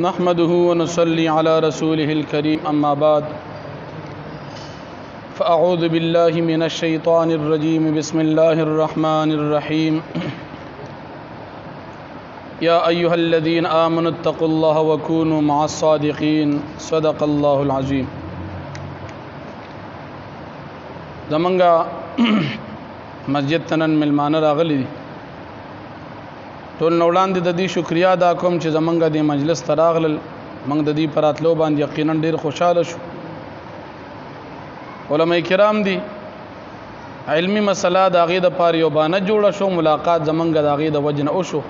نحمده ونصلي على رسوله الكريم أما بعد فأعوذ بالله من الشيطان الرجيم بسم الله الرحمن الرحيم يا أيها الذين آمنوا اتقوا الله وكونوا مع الصادقين صدق الله العظيم. زمانگا مسجد تنن ملمانه راغلی دي ټول نوړاندې د دې شکریا ادا کوم چې زمونږ د مجلس ته راغلل. موږ د دې پر راتلو باندې یقینا ډېر خوشاله شو. علماء کرام دي علمی مسله د هغې دپاره یو بانه جوړه شو، ملاقات زمونږ د هغې د وجې نه وشو.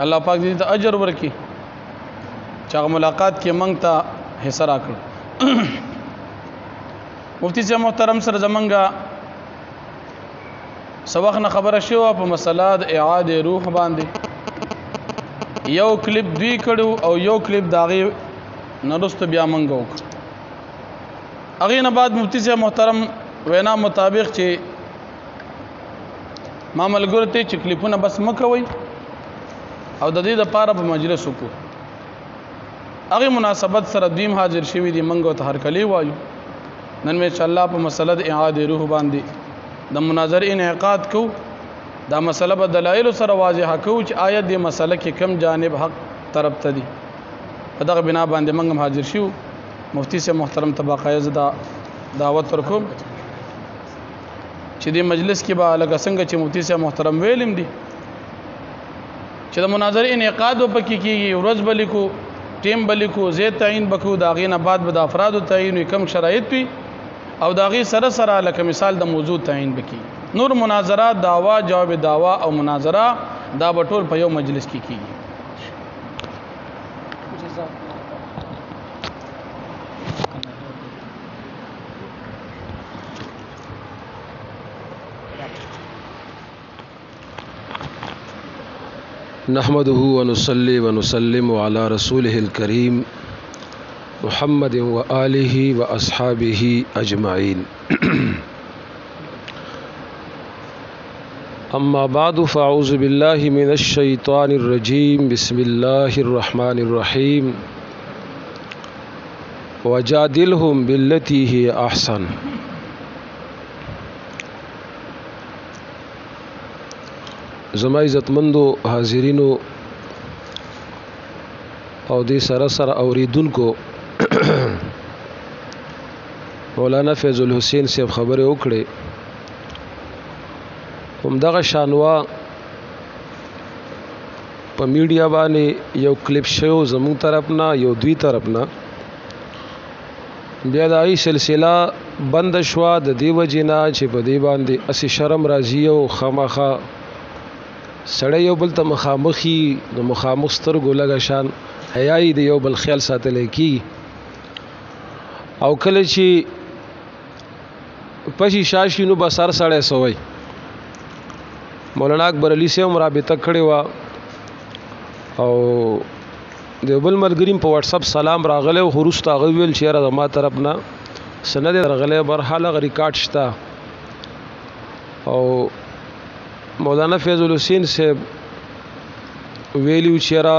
الله پاک دې ته اجر ورکړي چې هغه ملاقات کې موږ ته حصه راکړو. مفتی صاحب محترم سره زمونږ سبق نه خبره شوه په مسله د اعاده روح باندې. یو کلیپ دوی کړو او یو کلیپ د هغې نه وروسته بیا موږ وکړو. هغې نه بعد مفتی صاحب محترم وینا مطابق چې ما ملګرو ته چې کلیپونه بس مه کوئ او د دې دپاره په مجلس وکړو. هغې مناسبت سره دویم حاضر شوي دي، موږ ورته هرکلی وایو. نن مې انشاءالله په مسله د اعاده روح باندې د مناظرې انعقاد کو. دا مسله به دلایلو سره واضحه کو چې آیا دې مسله کې کم جانب حق طرف ته دي. په دغه بنا باندې موږ هم حاضر شو. مفتی صاحب محترم ته باقاعده زه دعوت ورکوم چې دې مجلس کې به لکه څنګه چې مفتی صاحب محترم ویلم دي چې د مناظرې انعقاد به پکې کېږي، ورځ به لیکو، ټیم به لیکو، ځای تعین به کوو، د هغې نه بعد به د افرادو تعین وي، کم شرایط وي او د هغې سره سره لکه مثال د موضوع تعین به کېږي. نور مناظرات دعوا جواب دعوا او مناظره دا به ټول په یو مجلس کې کېږي. نحمده ونصلي ونسلم على رسوله الكريم محمد وآله وأصحابه أجمعين. أما بعد فأعوذ بالله من الشيطان الرجيم بسم الله الرحمن الرحيم وجادلهم بالتي هي أحسن. زما عزتمندو حاضرینو او دې سره سره اوریدونکو، مولانا فیض الحسین صاحب خبرې وکړې. همدغه شانوا په میډیا باندې یو کلیپ شو زموږ طرف نه یو دوی طرف نه، بیا د هغې سلسله بند شوه د دې وجې نه چې په دې باندې اسې شرم راځي او خامخا سړی یو بل ته مخامخي د مخامخ سترګو لږه شان حیایي د یو بل خیال ساتلی کېږي. او کله چې پشي شاشي نو بس هر سړی سوی. مولانا اکبر علي صاحب هم رابطه کړې وه او د یو بل ملګري په واټساپ سلام راغلی و، خو وروسته هغه ویل چې یاره زما طرف نه څه نه دی راغلی، برحال هغه ریکارډ شته. او مولانا فیض الحسین صاحب ویلیو چې یاره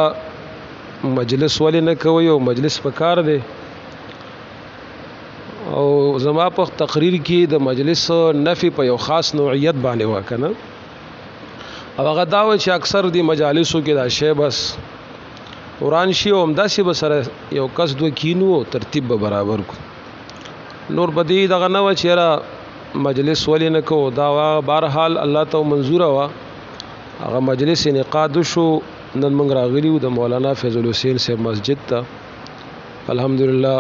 مجلس ولې نه کوئ او مجلس په کار دی. او زما په تقریر کې د مجلس نفي په یو خاص نوعیت باندې وه که نه، او هغه دا وایي چې اکثر دې مجالسو کې دا شی بس وران شي او همداسې به سره یو کس دوه کینو او ترتیب به برابر کړو. نور په دې دغه نه وه چې یاره مجلس ولې نه کوو. دا بهرحال الله ته منظوره وه، هغه مجلس انعقاد وشو. نن موږ راغلي وو د مولانا فیض الحسین صاحب مسجد ته. الحمدلله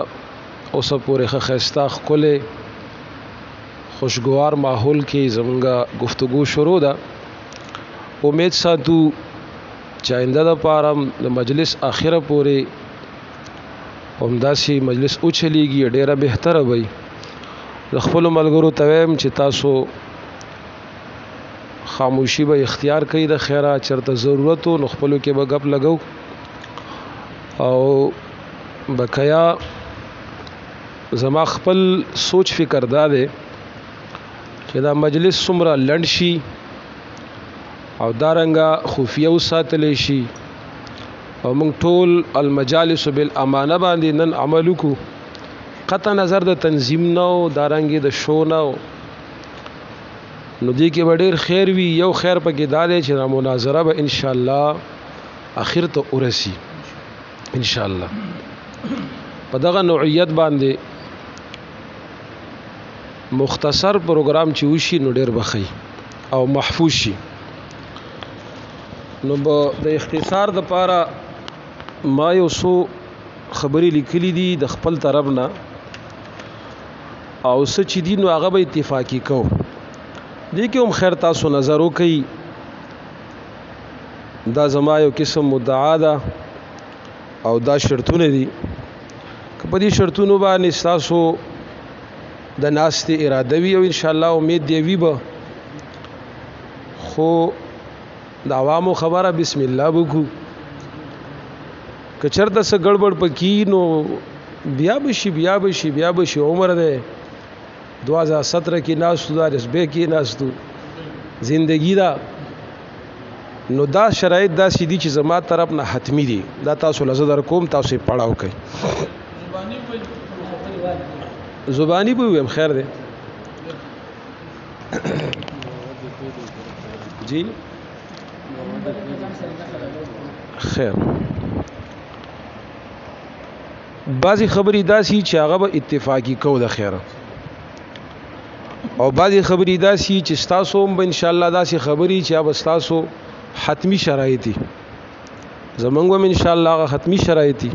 اوسه پورې ښه ښایسته ښکلی خوشګوار ماحول کې زمونږ گفتگو شروع ده. امید ساتو چې آینده دپاره د مجلس آخره پورې همداسې مجلس وچلیږي، ډیره بهتره وي. د خپلو ملګرو ته وایم چې تاسو خاموشي به اختیار کوي، د خیره چېرته ضرورت و نو خپلو کې به ګپ لګو. او بقیا زما خپل سوچ فکر دا دی چې دا مجلس څومره لنډ شي او دارنګه خفیه وساتلی شي او موږ ټول المجالس بالامانه باندې نن عمل وکړو قطع نظر د تنظیم نه او دارنګې د شو نه نو دې کې به ډېر خیر وي یو خیر پکې دا دی چې دا مناظره به انشاءالله اخر ته ورسي انشاءالله په دغه نوعیت باندې مختصر پروګرام چې وشي نو ډېر بخي او محفوظ شي نو د اختصار د پاره ما یو څو خبرې لیکلې دي د خپل طرف نه او څه چې دي نو هغه به اتفاقی کو دي کې هم خیر تاسو نظر وکړئ دا زما یو قسم مدعا ده او دا شرطونه دي که په دې شرطونو باندې تاسو د ناستې اراده وي او انشاءالله امید دی وي به خو د عوامو خبره بسم الله وکړو که چېرته څه ګړبړ پکې نو بیا به شي عمر دی 2017 کې ناستو دا رسبې کې ناستو زندگی دا نو دا شرایط داسې دي چې زما طرف نه حتمی دي دا تاسو لزه در کوم تاسو یې پړاو کوئ زبانی به ویم خیر دی جی خیر بعضی خبرې داسي چې هغه به اتفاقی کو د خیره او بعضی خبرې داسي چې تاسو هم ان شاء الله داسي خبرې چې به تاسو حتمی شرایطي زمونږ هم ان شاء الله حتمی شرایطي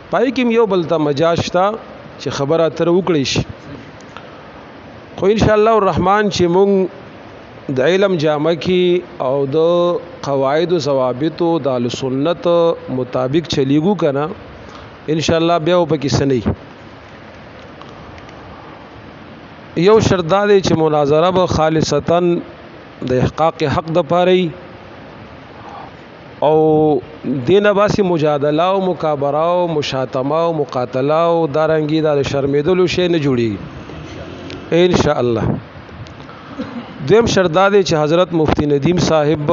پای کې یو بل ته مجاز تا چې خبره تر وکړي شي خو ان شاء الله الرحمن چې مونږ د علم جامع کې او د قواعد او ضوابط او د سنت مطابق چلیږو کنه ان شاء الله بیا وبکې سنئ یو شرط دا دی چې مناظره به خالصتا د احقاق حق د پاره او دینه باسي مجادله او مکابره او مشاتمه او مقاتله او دارنګي د شرمېدلو شی نه جوړي ان شاء الله دیم شرط دا دی چې حضرت مفتی ندیم صاحب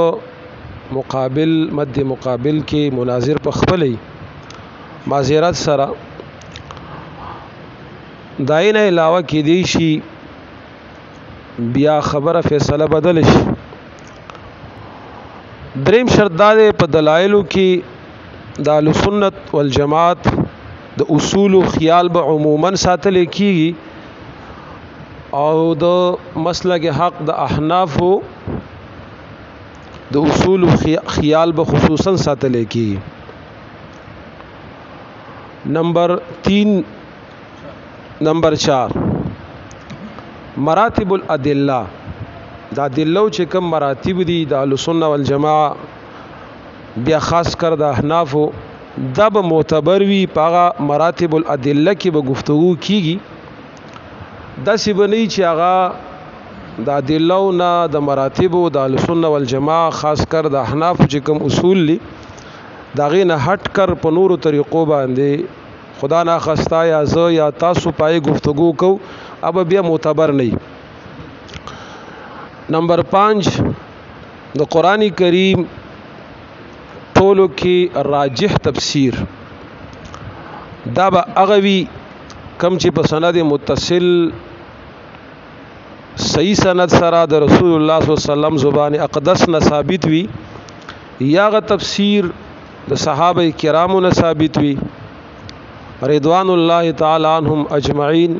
مقابل مد مقابل کې مناظر په خپلې معذرت سره داینه علاوه کې دی شي بیا خبره فیصله بدل شي دریم شرط دا دی په دلایلو کې د سنت والجماعت د اصول او خیال به عموما ساتل کیږي او د مسلک حق د احناف د اصول او خیال به خصوصا ساتل کیږي نمبر 4 مراتب الادله دا دلو چې کوم مراتب دي د اهل سنت والجماعه بیا خاص کر د احناف دا به معتبر وي پاغه مراتب الادله کې به گفتگو کیږي داسې بنئ چې هغه د ادلو نه د مراتب د اهل سنت والجماعه خاص کر د احناف چې کوم اصول دي دا غي نه هټ کر په نورو طریقو باندې خدا نا خستا یا زه یا تاسو پای گفتگو کو اب بیا معتبر نه. نمبر 5 د قرآن کریم ټولو کې راجح تفسیر دا به اغوی کم چې په سند متصل صحیح سند سره د رسول الله صلی الله علیه وسلم زبان اقدس نه ثابت وي یا غ تفسیر د صحابه کرامو نه ثابت وي رضوان الله تعالی عنهم اجمعین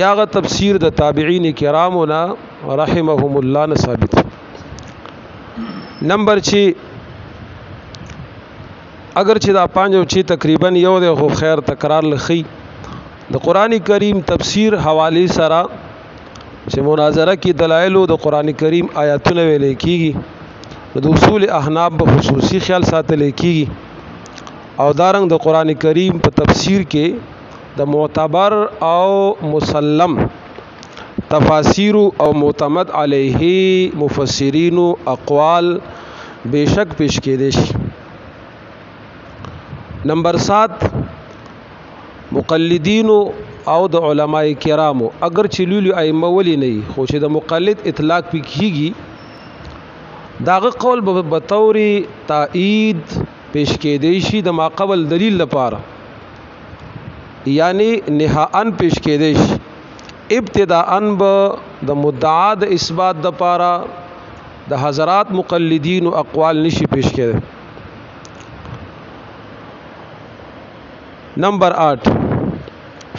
یا غ تفسیر د تابعین کرامو نه رحمهم الله نه ثابت. نمبر 6 اگر چې دا پنځو چې تقریبا یو د خو خیر تکرار لخی د قران کریم تفسیر حوالی سره چې مناظره کې دلایل د قران کریم آیاتونه ویل کیږي د اصول احناف په خصوصي خیال ساتل کیږي او دارنګ د قران کریم په تفسیر کې د معتبر او مسلم تفاسیر او معتمد علیه مفسرین اقوال بیشک پیش کېدې شي. نمبر 7 مقلدین او د علماء کرامو اگر چې لولي ائمه ولی نه خو چې د مقلد اطلاق پکېږي داغه قول به توري تایید پیش کېدی شي د ما قبل دلیل لپاره، یعنی نهائن پیش کېدی شي. ابتداءً به د مدعا د اثبات د لپاره د حضرات مقلدین او اقوال نشي پیش کېدی. نمبر 8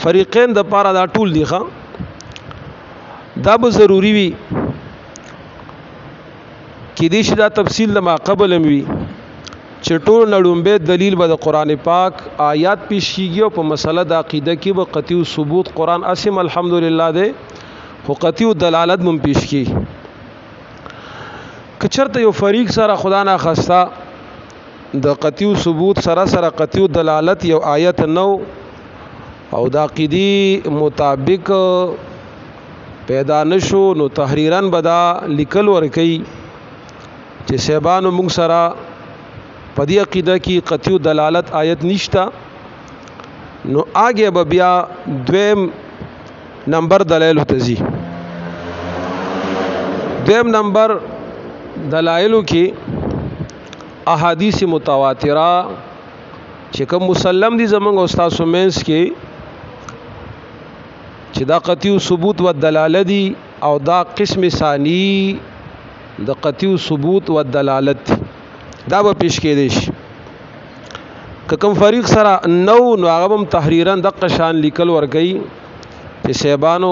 فریقین د لپاره دا ټول دی ښه، دا به ضروری وي کې دې شي دا تفصیل ما قبل هم وي چې ټول نړومبه دلیل به د قران پاک آیات پیش کیږي او په مسله د عقیده کې به قطعی ثبوت قران اسم الحمدلله ده، خو قطعی دلالت مم پیش کی. کچرته یو فریق سره خدا نه خستا د قطعی ثبوت سره قطعی دلالت یو آیت نو او د عقیدی مطابق پیدا نشو، نو تحریرن بدا لیکل ورکی چې سیبانو موږ سره په دې عقیده کې قطعی دلالت آیت نشتا، نو آگے به بیا دویم نمبر دلایل تزي. دویم نمبر دلایلو کې احادیث متواتره چې کوم مسلم دي زمونږ استاد سومنس کې چې دا قطعی ثبوت و دلالت دي، او دا قسم ثانی د قطعی ثبوت و دلالت دي، دا به پیش کېدی شي. که کوم فریق سره نو هغه هم تحریرا د قشان لیکل ورګي چې سیبانو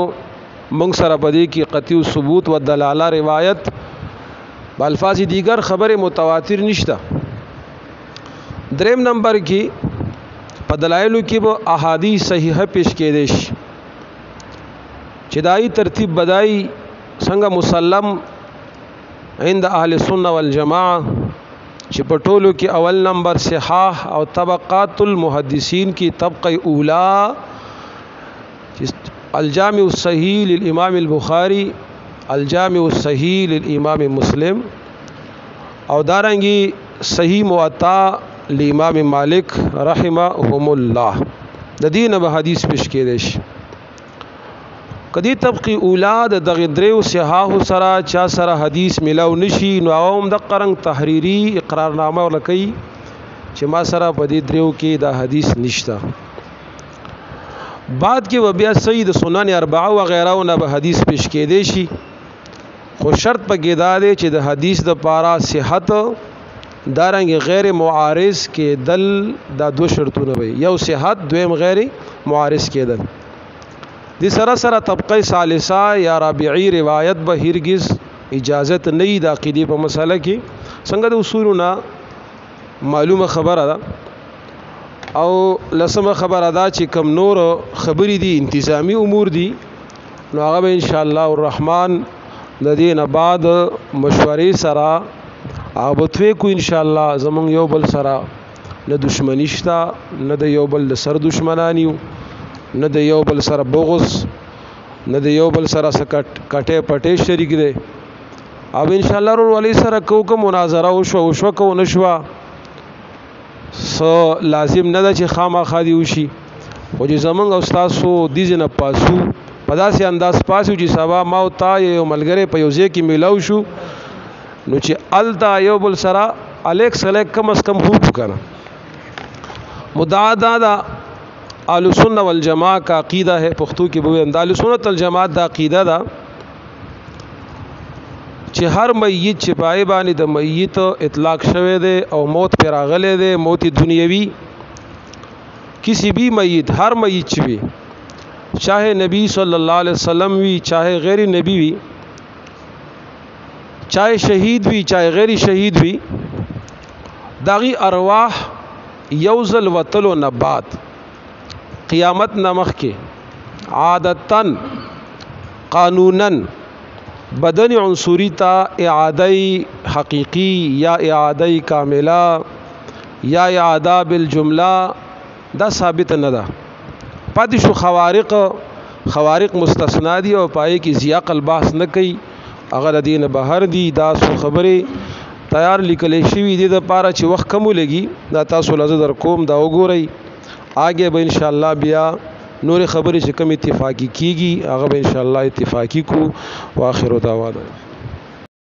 موږ سره پدې کې قطعی ثبوت و دلاله روایت بالفاظ دیگر خبر متواتر نشته. دریم نمبر کې په دلایلو کې به احادیث صحیحه پیش کېدی شي چې دای ترتیب بدای څنګه مسلم عند اهل السنه والجماعه چې په ټولو کې اول نمبر صحاح او طبقات المحدثین کی طبقه اولا الجامع الصحیح للامام البخاری، الجامع الصحیح للامام مسلم، او دارنګي صحیح موطا لامام مالک رحمهم الله. د دین به حدیث پیش کېدی شي. کدی طبقه اولا د دغه دریو صحاح سره چا سره حدیث ملاو نشي، نو هم د قرنګ تحریری اقرارنامه ولکې چې ما سره په دې دریو کې دا حدیث نشته. بعد کې و بیا سید سنن اربعه و غیره نه به حدیث پیش کېدی شي، خو شرط پکې دا دی چې د حدیث د پارا صحت دارنګ غیر معارض کې دل دا دو شرطونه وي، یو صحت، دویم غیر معارض کېدل. دی سره طبقه ثالثه یا رابعی روایت به هرگز اجازت نه د عقیده په مسله کې څنګه د اصولنا معلومه خبره ده. او لسمه خبره ده چې کم نور خبرې دي انتظامی امور دي، نو هغه به ان شاء الله الرحمن د دې نه بعد مشورې سره اوبتوي کو ان شاء الله. زمونږ یو بل سره نه دشمنی شته، نه د یو بل سر دشمنانیو، نه د یو بل سره بغض، نه د یو بل سره کټه پټه شریک دی. او ان شاء الله ورو علی سره کوم مناظره وشو کو نشوا سو لازم نه ده چې خامخا دی وشي، خو چې زمونږ استاد سو دیز نه پاسو په داسې انداز پاسو چې سبا ما او تا یو ملګری په یو ځای کې میلاو شو، نو چې التا یو بل سره الیک سلیک کم از کم هو کنه. مدعا دا اهل السنه والجماعه کا عقیدہ ہے، پختو کې به اهل سنت والجماعت دا عقیدہ دا چې هر میت چې پای باندې د میت اطلاق شوه دی او موت پر راغله دی، موت دنیوي کسی بھی میت، ہر میت چې وي چاہے نبی صلی اللہ علیہ وسلم وی، چاہے غیر نبی وی، چاہے شہید وی، چاہے غیر شہید وی، داغي ارواح یوزل وتلو نبات قیامت نمخ کې عادتن قانونن بدن عنصری تا اعاده حقیقی یا اعاده کامله یا اعاده بالجمله دا ثابت نه ده. پاتې شو خوارق مستثنا دي او پای کې زیاق الباس نه کوي، اگر دین بهر دي. دا سو خبره تیار لیکل شوی دي د پاره چې وخت کم لګي، دا تاسو لزه در کوم دا وګورئ. آگے به ان شاء الله بیا نور خبرې چې کوم اتفاقی کیږي هغه به ان شاء الله اتفاقی کو. واخر دعوانا